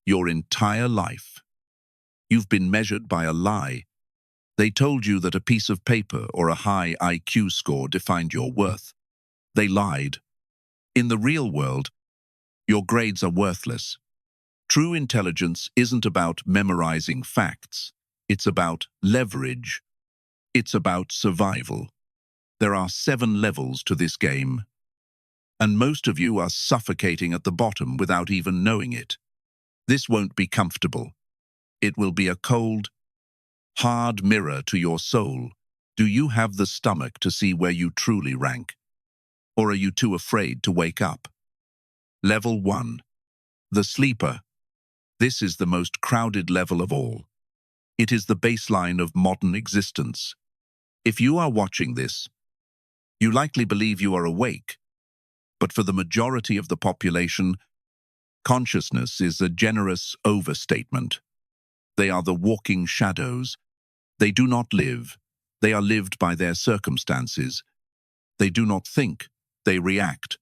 your entire life. You've been measured by a lie. They told you that a piece of paper or a high IQ score defined your worth. They lied. In the real world, your grades are worthless. True intelligence isn't about memorizing facts. It's about leverage. It's about survival. There are 7 levels to this game, and most of you are suffocating at the bottom without even knowing it. This won't be comfortable. It will be a cold, hard mirror to your soul. Do you have the stomach to see where you truly rank? Or are you too afraid to wake up? Level 1. The sleeper. This is the most crowded level of all. It is the baseline of modern existence. If you are watching this, you likely believe you are awake, but for the majority of the population, consciousness is a generous overstatement. They are the walking shadows. They do not live. They are lived by their circumstances. They do not think. They react.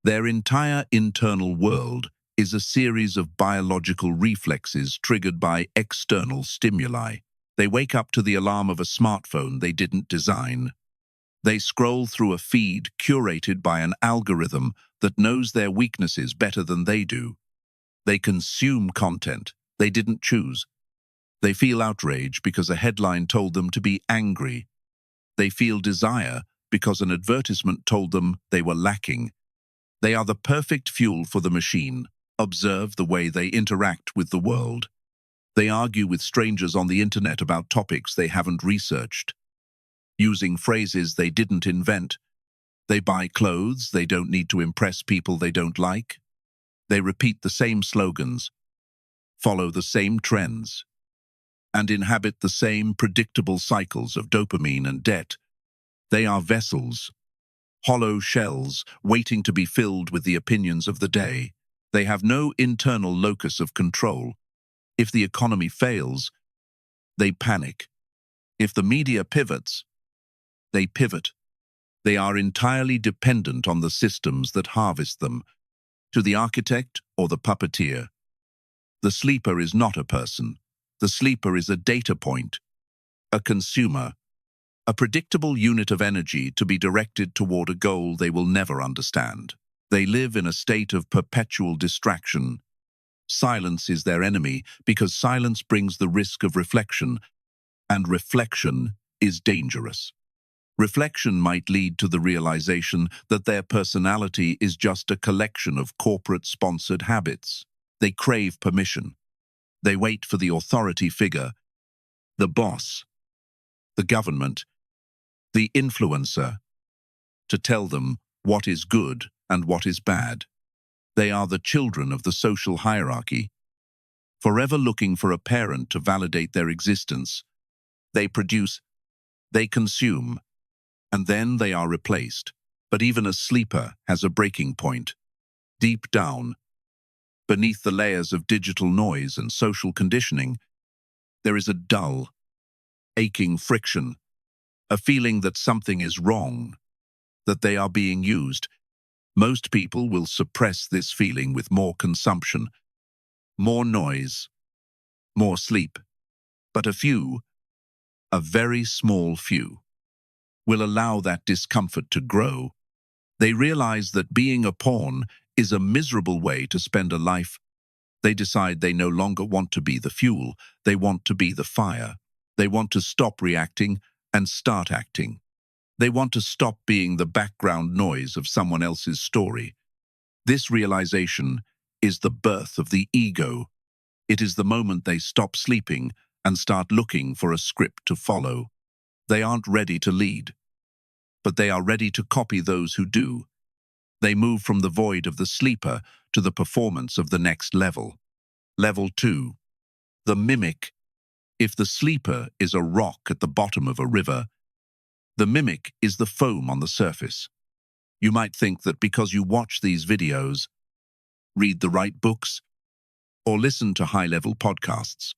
Their entire internal world is a series of biological reflexes triggered by external stimuli. They wake up to the alarm of a smartphone they didn't design. They scroll through a feed curated by an algorithm that knows their weaknesses better than they do. They consume content they didn't choose. They feel outrage because a headline told them to be angry. They feel desire because an advertisement told them they were lacking. They are the perfect fuel for the machine. Observe the way they interact with the world. They argue with strangers on the internet about topics they haven't researched, using phrases they didn't invent. They buy clothes they don't need to impress people they don't like. They repeat the same slogans, follow the same trends, and inhabit the same predictable cycles of dopamine and debt. They are vessels, hollow shells waiting to be filled with the opinions of the day. They have no internal locus of control. If the economy fails, they panic. If the media pivots, they pivot. They are entirely dependent on the systems that harvest them, to the architect or the puppeteer. The sleeper is not a person. The sleeper is a data point, a consumer, a predictable unit of energy to be directed toward a goal they will never understand. They live in a state of perpetual distraction. Silence is their enemy because silence brings the risk of reflection, and reflection is dangerous. Reflection might lead to the realization that their personality is just a collection of corporate-sponsored habits. They crave permission. They wait for the authority figure, the boss, the government, the influencer, to tell them what is good and what is bad. They are the children of the social hierarchy, forever looking for a parent to validate their existence. They produce, they consume, and then they are replaced. But even a sleeper has a breaking point. Deep down, beneath the layers of digital noise and social conditioning, there is a dull, aching friction, a feeling that something is wrong, that they are being used. Most people will suppress this feeling with more consumption, more noise, more sleep. But a few, a very small few, will allow that discomfort to grow. They realize that being a pawn is a miserable way to spend a life. They decide they no longer want to be the fuel, they want to be the fire. They want to stop reacting and start acting. They want to stop being the background noise of someone else's story. This realization is the birth of the ego. It is the moment they stop sleeping and start looking for a script to follow. They aren't ready to lead, but they are ready to copy those who do. They move from the void of the sleeper to the performance of the next level. Level 2. The mimic. If the sleeper is a rock at the bottom of a river, the mimic is the foam on the surface. You might think that because you watch these videos, read the right books, or listen to high-level podcasts,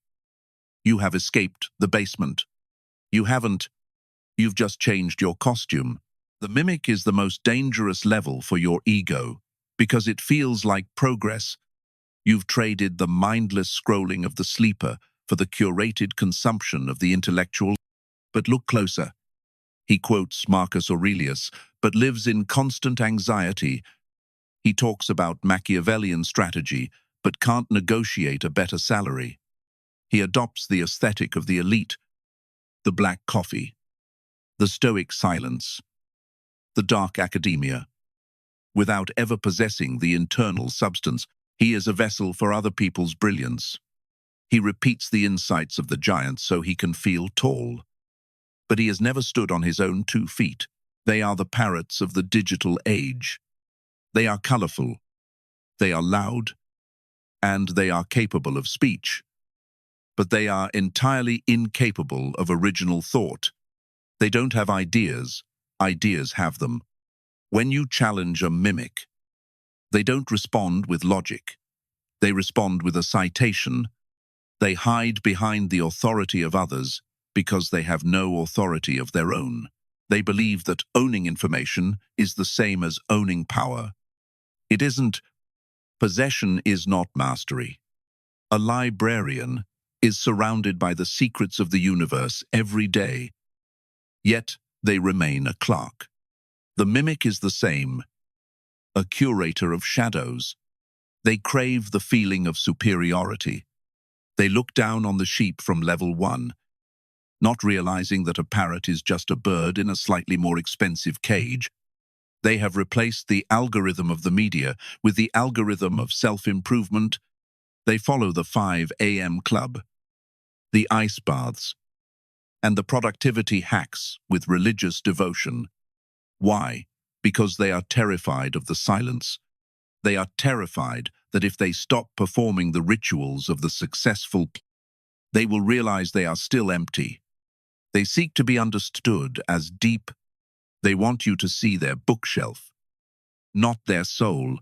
you have escaped the basement. You haven't. You've just changed your costume. The mimic is the most dangerous level for your ego because it feels like progress. You've traded the mindless scrolling of the sleeper for the curated consumption of the intellectual. But look closer. He quotes Marcus Aurelius, but lives in constant anxiety. He talks about Machiavellian strategy, but can't negotiate a better salary. He adopts the aesthetic of the elite, the black coffee, the stoic silence, the dark academia. Without ever possessing the internal substance, he is a vessel for other people's brilliance. He repeats the insights of the giants so he can feel tall. But he has never stood on his own 2 feet. They are the parrots of the digital age. They are colorful, they are loud, and they are capable of speech. But they are entirely incapable of original thought. They don't have ideas, ideas have them. When you challenge a mimic, they don't respond with logic. They respond with a citation. They hide behind the authority of others because they have no authority of their own. They believe that owning information is the same as owning power. It isn't. Possession is not mastery. A librarian is surrounded by the secrets of the universe every day, yet they remain a clerk. The mimic is the same, a curator of shadows. They crave the feeling of superiority. They look down on the sheep from level 1, not realizing that a parrot is just a bird in a slightly more expensive cage. They have replaced the algorithm of the media with the algorithm of self-improvement. They follow the 5 a.m. club, the ice baths, and the productivity hacks with religious devotion. Why? Because they are terrified of the silence. They are terrified that if they stop performing the rituals of the successful, they will realize they are still empty. They seek to be understood as deep. They want you to see their bookshelf, not their soul.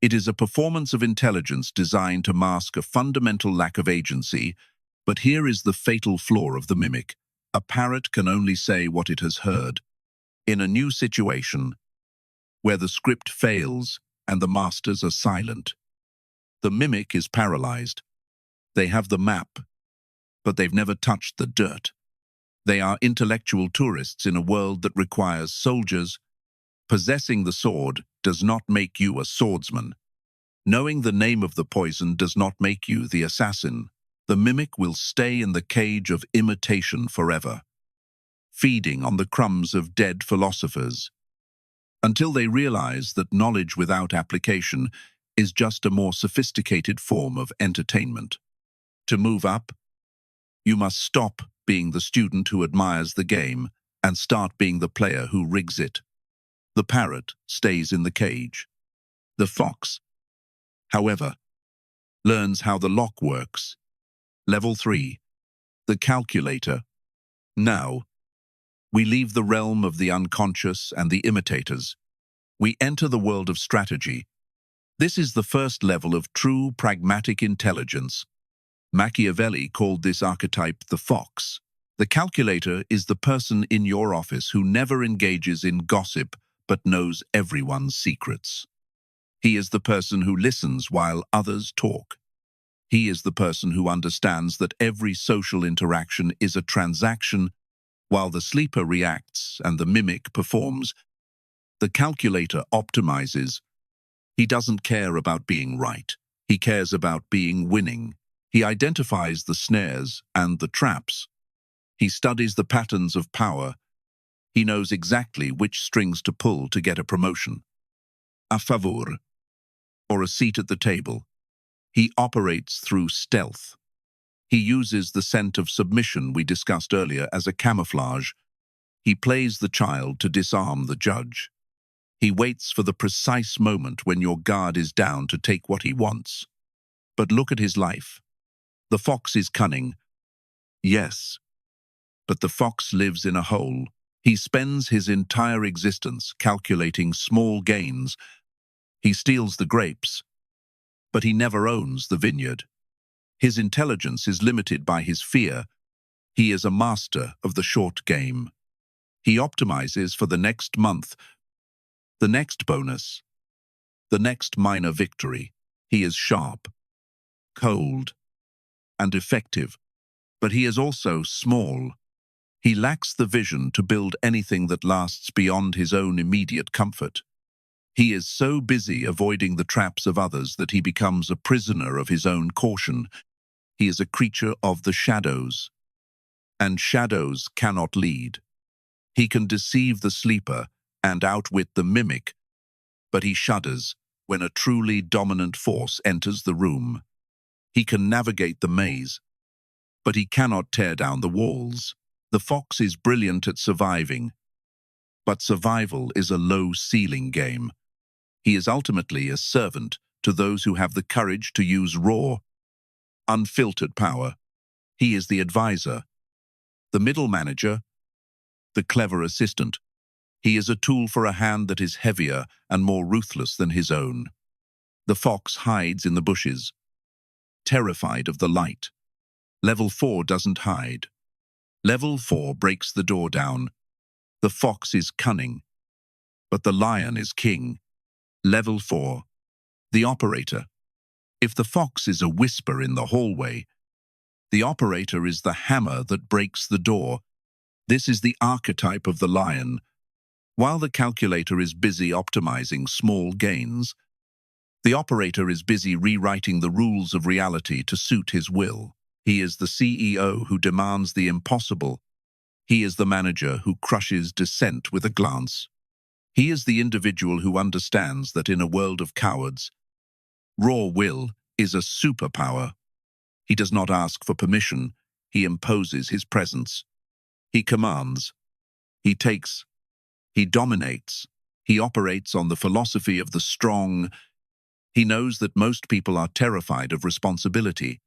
It is a performance of intelligence designed to mask a fundamental lack of agency. But here is the fatal flaw of the mimic. A parrot can only say what it has heard. In a new situation, where the script fails and the masters are silent, the mimic is paralyzed. They have the map, but they've never touched the dirt. They are intellectual tourists in a world that requires soldiers. Possessing the sword does not make you a swordsman. Knowing the name of the poison does not make you the assassin. The mimic will stay in the cage of imitation forever, feeding on the crumbs of dead philosophers, until they realize that knowledge without application is just a more sophisticated form of entertainment. To move up, you must stop being the student who admires the game and start being the player who rigs it. The parrot stays in the cage. The fox, however, learns how the lock works. Level 3. The calculator. Now, we leave the realm of the unconscious and the imitators. We enter the world of strategy. This is the first level of true pragmatic intelligence. Machiavelli called this archetype the fox. The calculator is the person in your office who never engages in gossip but knows everyone's secrets. He is the person who listens while others talk. He is the person who understands that every social interaction is a transaction. While the sleeper reacts and the mimic performs, the calculator optimizes. He doesn't care about being right. He cares about being winning. He identifies the snares and the traps. He studies the patterns of power. He knows exactly which strings to pull to get a promotion, a favor, or a seat at the table. He operates through stealth. He uses the scent of submission we discussed earlier as a camouflage. He plays the child to disarm the judge. He waits for the precise moment when your guard is down to take what he wants. But look at his life. The fox is cunning. Yes, but the fox lives in a hole. He spends his entire existence calculating small gains. He steals the grapes, but he never owns the vineyard. His intelligence is limited by his fear. He is a master of the short game. He optimizes for the next month, the next bonus, the next minor victory. He is sharp, cold, and effective. But he is also small. He lacks the vision to build anything that lasts beyond his own immediate comfort. He is so busy avoiding the traps of others that he becomes a prisoner of his own caution. He is a creature of the shadows, and shadows cannot lead. He can deceive the sleeper and outwit the mimic, but he shudders when a truly dominant force enters the room. He can navigate the maze, but he cannot tear down the walls. The fox is brilliant at surviving, but survival is a low-ceiling game. He is ultimately a servant to those who have the courage to use raw, unfiltered power. He is the advisor, the middle manager, the clever assistant. He is a tool for a hand that is heavier and more ruthless than his own. The fox hides in the bushes, terrified of the light. Level 4 doesn't hide. Level 4 breaks the door down. The fox is cunning, but the lion is king. Level 4. The operator. If the fox is a whisper in the hallway, the operator is the hammer that breaks the door. This is the archetype of the lion. While the calculator is busy optimizing small gains, the operator is busy rewriting the rules of reality to suit his will. He is the CEO who demands the impossible. He is the manager who crushes dissent with a glance. He is the individual who understands that in a world of cowards, raw will is a superpower. He does not ask for permission, he imposes his presence. He commands, he takes, he dominates, he operates on the philosophy of the strong. He knows that most people are terrified of responsibility.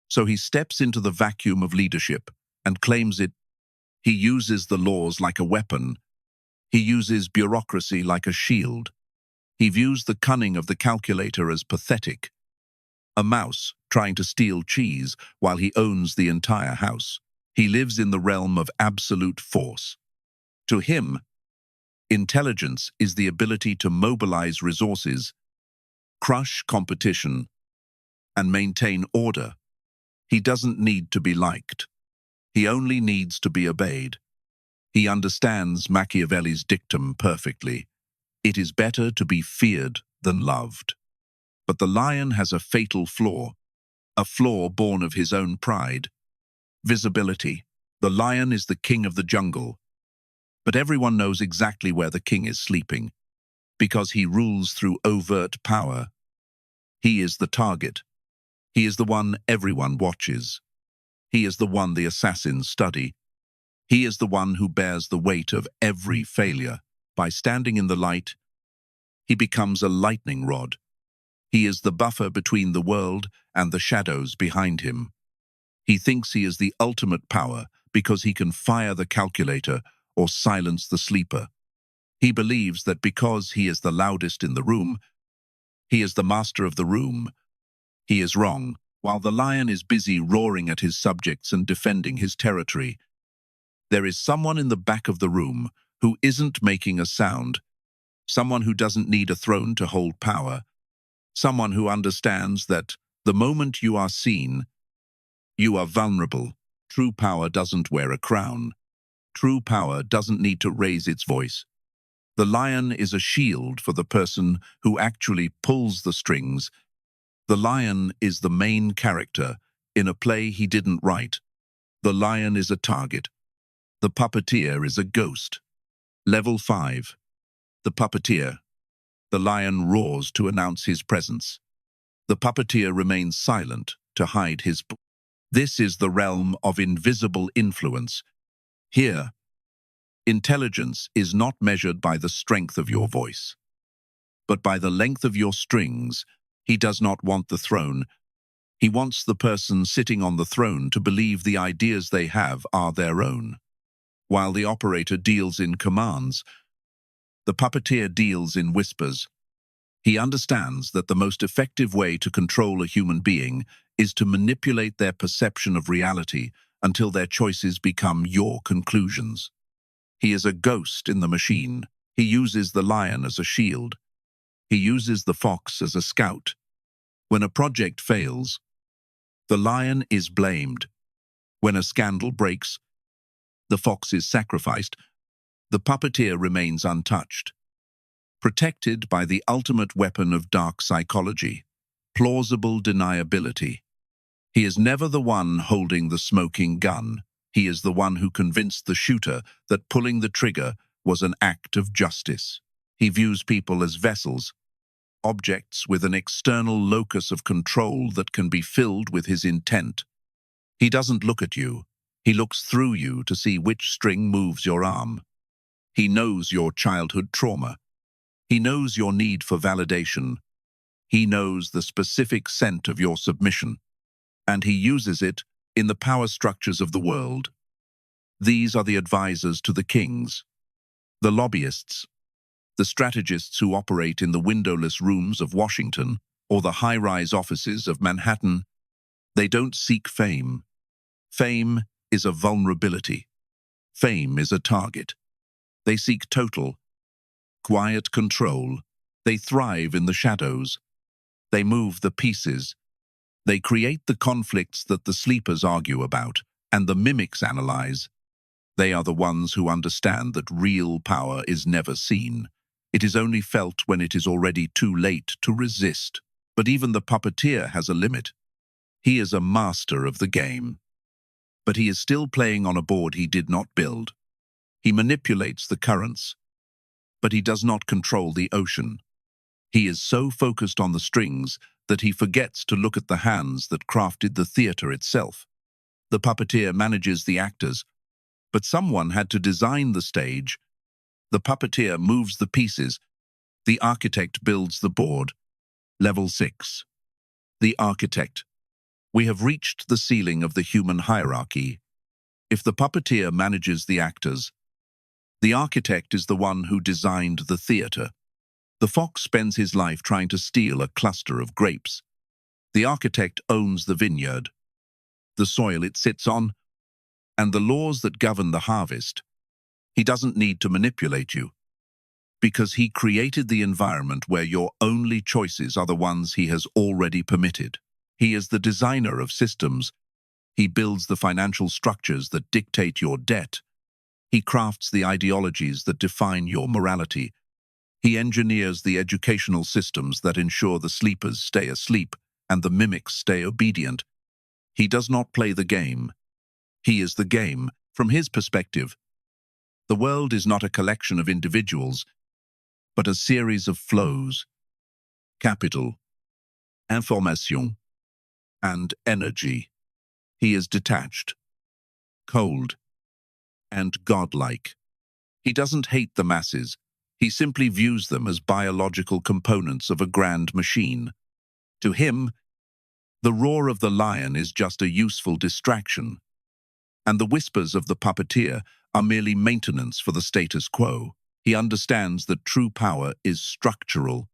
So he steps into the vacuum of leadership and claims it. He uses the laws like a weapon. He uses bureaucracy like a shield. He views the cunning of the calculator as pathetic. A mouse trying to steal cheese while he owns the entire house. He lives in the realm of absolute force. To him, intelligence is the ability to mobilize resources, crush competition, and maintain order. He doesn't need to be liked. He only needs to be obeyed. He understands Machiavelli's dictum perfectly. It is better to be feared than loved. But the lion has a fatal flaw, a flaw born of his own pride. Visibility. The lion is the king of the jungle, but everyone knows exactly where the king is sleeping, because he rules through overt power. He is the target. He is the one everyone watches. He is the one the assassins study. He is the one who bears the weight of every failure. By standing in the light, he becomes a lightning rod. He is the buffer between the world and the shadows behind him. He thinks he is the ultimate power because he can fire the calculator or silence the sleeper. He believes that because he is the loudest in the room, he is the master of the room. He is wrong. While the lion is busy roaring at his subjects and defending his territory, there is someone in the back of the room who isn't making a sound, someone who doesn't need a throne to hold power, someone who understands that the moment you are seen, you are vulnerable. True power doesn't wear a crown. True power doesn't need to raise its voice. The lion is a shield for the person who actually pulls the strings. The lion is the main character in a play he didn't write. The lion is a target. The puppeteer is a ghost. Level 5. The puppeteer. The lion roars to announce his presence. The puppeteer remains silent to hide his. This is the realm of invisible influence. Here, intelligence is not measured by the strength of your voice, but by the length of your strings. He does not want the throne. He wants the person sitting on the throne to believe the ideas they have are their own. While the operator deals in commands, the puppeteer deals in whispers. He understands that the most effective way to control a human being is to manipulate their perception of reality until their choices become your conclusions. He is a ghost in the machine. He uses the lion as a shield. He uses the fox as a scout. When a project fails, The lion is blamed. When a scandal breaks, the fox is sacrificed. The puppeteer remains untouched, protected by the ultimate weapon of dark psychology, plausible deniability. He is never the one holding the smoking gun. He is the one who convinced the shooter that pulling the trigger was an act of justice. He views people as vessels, objects with an external locus of control that can be filled with his intent. He doesn't look at you. He looks through you to see which string moves your arm. He knows your childhood trauma. He knows your need for validation. He knows the specific scent of your submission. And he uses it in the power structures of the world. These are the advisors to the kings, the lobbyists, the strategists who operate in the windowless rooms of Washington or the high-rise offices of Manhattan. They don't seek fame. Fame is a vulnerability. Fame is a target. They seek total, quiet control. They thrive in the shadows. They move the pieces. They create the conflicts that the sleepers argue about and the mimics analyze. They are the ones who understand that real power is never seen. It is only felt when it is already too late to resist. But even the puppeteer has a limit. He is a master of the game. But he is still playing on a board he did not build. He manipulates the currents, but he does not control the ocean. He is so focused on the strings that he forgets to look at the hands that crafted the theater itself. The puppeteer manages the actors, but someone had to design the stage. The puppeteer moves the pieces. The architect builds the board. Level 6. The architect. We have reached the ceiling of the human hierarchy. If the puppeteer manages the actors, the architect is the one who designed the theater. The fox spends his life trying to steal a cluster of grapes. The architect owns the vineyard, the soil it sits on, and the laws that govern the harvest. He doesn't need to manipulate you, because he created the environment where your only choices are the ones he has already permitted. He is the designer of systems. He builds the financial structures that dictate your debt. He crafts the ideologies that define your morality. He engineers the educational systems that ensure the sleepers stay asleep and the mimics stay obedient. He does not play the game. He is the game. From his perspective, the world is not a collection of individuals, but a series of flows, capital, information, and energy. He is detached, cold, and godlike. He doesn't hate the masses. He simply views them as biological components of a grand machine. To him, the roar of the lion is just a useful distraction, and the whispers of the puppeteer are merely maintenance for the status quo. He understands that true power is structural.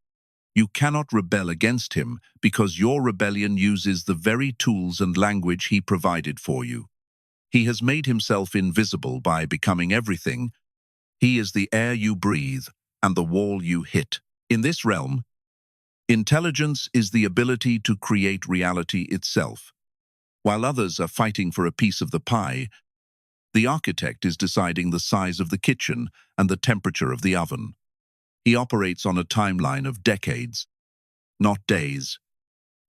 You cannot rebel against him because your rebellion uses the very tools and language he provided for you. He has made himself invisible by becoming everything. He is the air you breathe and the wall you hit. In this realm, intelligence is the ability to create reality itself. While others are fighting for a piece of the pie, the architect is deciding the size of the kitchen and the temperature of the oven. He operates on a timeline of decades, not days.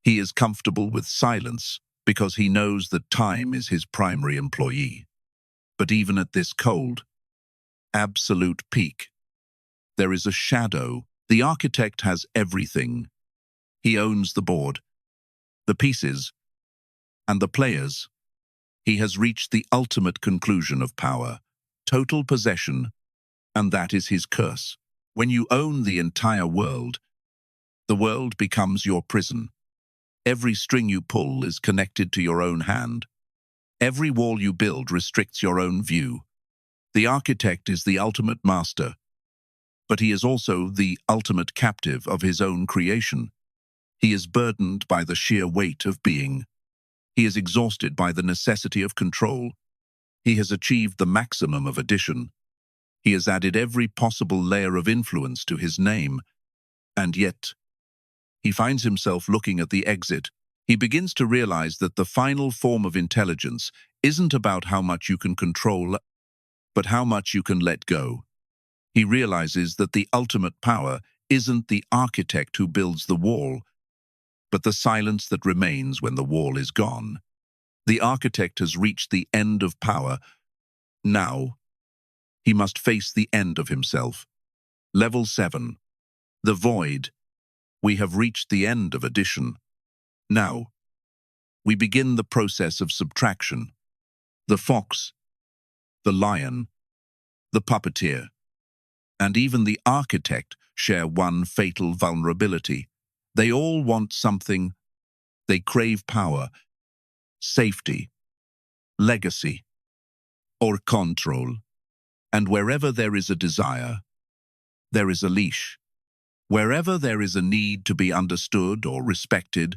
He is comfortable with silence because he knows that time is his primary employee. But even at this cold, absolute peak, there is a shadow. The architect has everything. He owns the board, the pieces, and the players. He has reached the ultimate conclusion of power, total possession, and that is his curse. When you own the entire world, the world becomes your prison. Every string you pull is connected to your own hand. Every wall you build restricts your own view. The architect is the ultimate master, but he is also the ultimate captive of his own creation. He is burdened by the sheer weight of being. He is exhausted by the necessity of control. He has achieved the maximum of addition. He has added every possible layer of influence to his name, and yet he finds himself looking at the exit. He begins to realize that the final form of intelligence isn't about how much you can control, but how much you can let go. He realizes that the ultimate power isn't the architect who builds the wall, but the silence that remains when the wall is gone. The architect has reached the end of power. Now, he must face the end of himself. Level 7. The void. We have reached the end of addition. Now, we begin the process of subtraction. The fox, the lion, the puppeteer, and even the architect share one fatal vulnerability. They all want something. They crave power, safety, legacy, or control. And wherever there is a desire, there is a leash. Wherever there is a need to be understood or respected,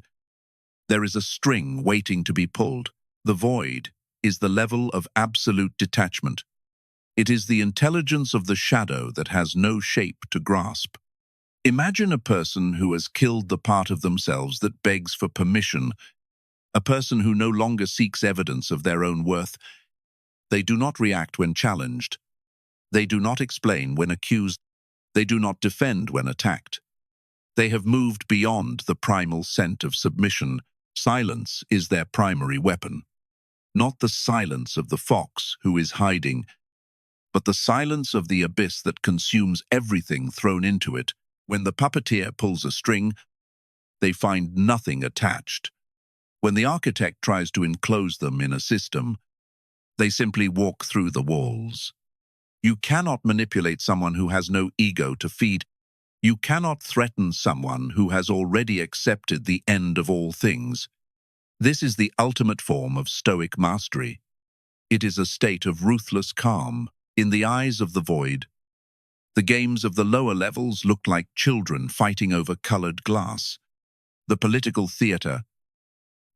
there is a string waiting to be pulled. The void is the level of absolute detachment. It is the intelligence of the shadow that has no shape to grasp. Imagine a person who has killed the part of themselves that begs for permission, a person who no longer seeks evidence of their own worth. They do not react when challenged. They do not explain when accused. They do not defend when attacked. They have moved beyond the primal scent of submission. Silence is their primary weapon. Not the silence of the fox who is hiding, but the silence of the abyss that consumes everything thrown into it. When the puppeteer pulls a string, they find nothing attached. When the architect tries to enclose them in a system, they simply walk through the walls. You cannot manipulate someone who has no ego to feed. You cannot threaten someone who has already accepted the end of all things. This is the ultimate form of stoic mastery. It is a state of ruthless calm. In the eyes of the void, the games of the lower levels look like children fighting over colored glass. The political theater,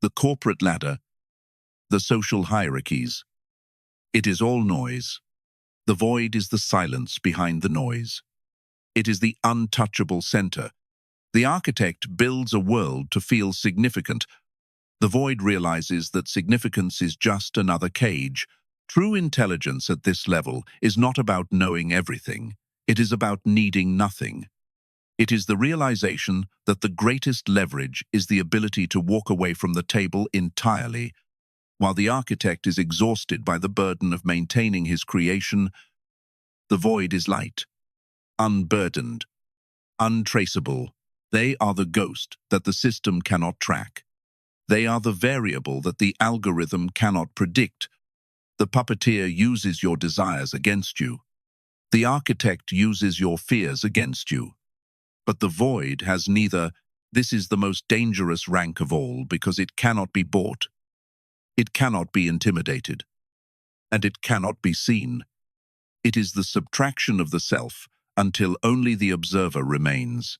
the corporate ladder, the social hierarchies. It is all noise. The void is the silence behind the noise. It is the untouchable center. The architect builds a world to feel significant. The void realizes that significance is just another cage. True intelligence at this level is not about knowing everything. It is about needing nothing. It is the realization that the greatest leverage is the ability to walk away from the table entirely. While the architect is exhausted by the burden of maintaining his creation, the void is light, unburdened, untraceable. They are the ghost that the system cannot track. They are the variable that the algorithm cannot predict. The puppeteer uses your desires against you. The architect uses your fears against you. But the void has neither. This is the most dangerous rank of all because it cannot be bought. It cannot be intimidated. And it cannot be seen. It is the subtraction of the self until only the observer remains.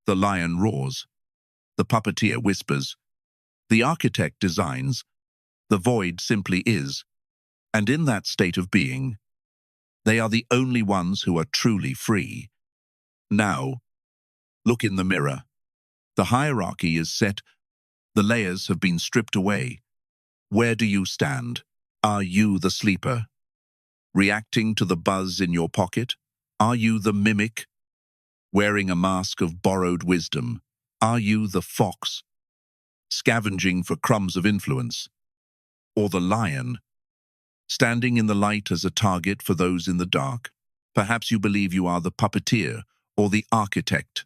The lion roars. The puppeteer whispers. The architect designs. The void simply is. And in that state of being, they are the only ones who are truly free. Now, look in the mirror. The hierarchy is set. The layers have been stripped away. Where do you stand? Are you the sleeper, reacting to the buzz in your pocket? Are you the mimic, wearing a mask of borrowed wisdom? Are you the fox, scavenging for crumbs of influence? Or the lion, standing in the light as a target for those in the dark? Perhaps you believe you are the puppeteer or the architect.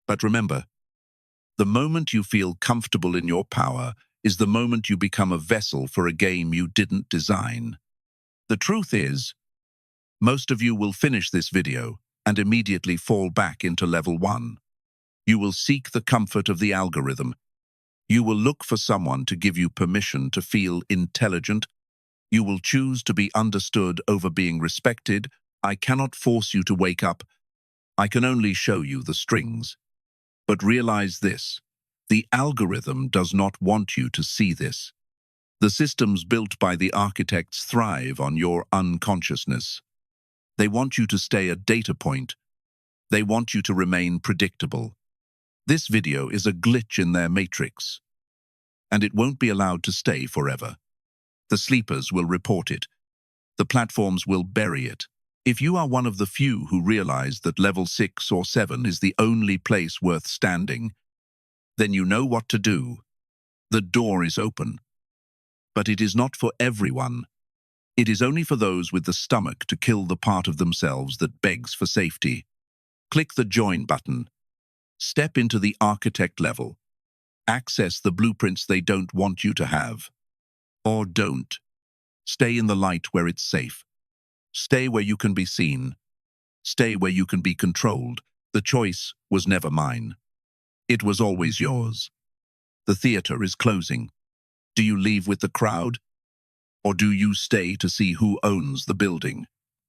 But remember, the moment you feel comfortable in your power is the moment you become a vessel for a game you didn't design. The truth is, most of you will finish this video and immediately fall back into level 1. You will seek the comfort of the algorithm. You will look for someone to give you permission to feel intelligent. You will choose to be understood over being respected. I cannot force you to wake up. I can only show you the strings. But realize this, the algorithm does not want you to see this. The systems built by the architects thrive on your unconsciousness. They want you to stay a data point. They want you to remain predictable. This video is a glitch in their matrix. and it won't be allowed to stay forever. The sleepers will report it. The platforms will bury it. If you are one of the few who realize that level 6 or 7 is the only place worth standing, then you know what to do. The door is open. But it is not for everyone. It is only for those with the stomach to kill the part of themselves that begs for safety. Click the Join button. Step into the architect level. Access the blueprints they don't want you to have. Or don't. Stay in the light where it's safe. Stay where you can be seen. Stay where you can be controlled. The choice was never mine. It was always yours. The theater is closing. Do you leave with the crowd? Or do you stay to see who owns the building?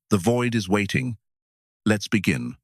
The void is waiting. Let's begin.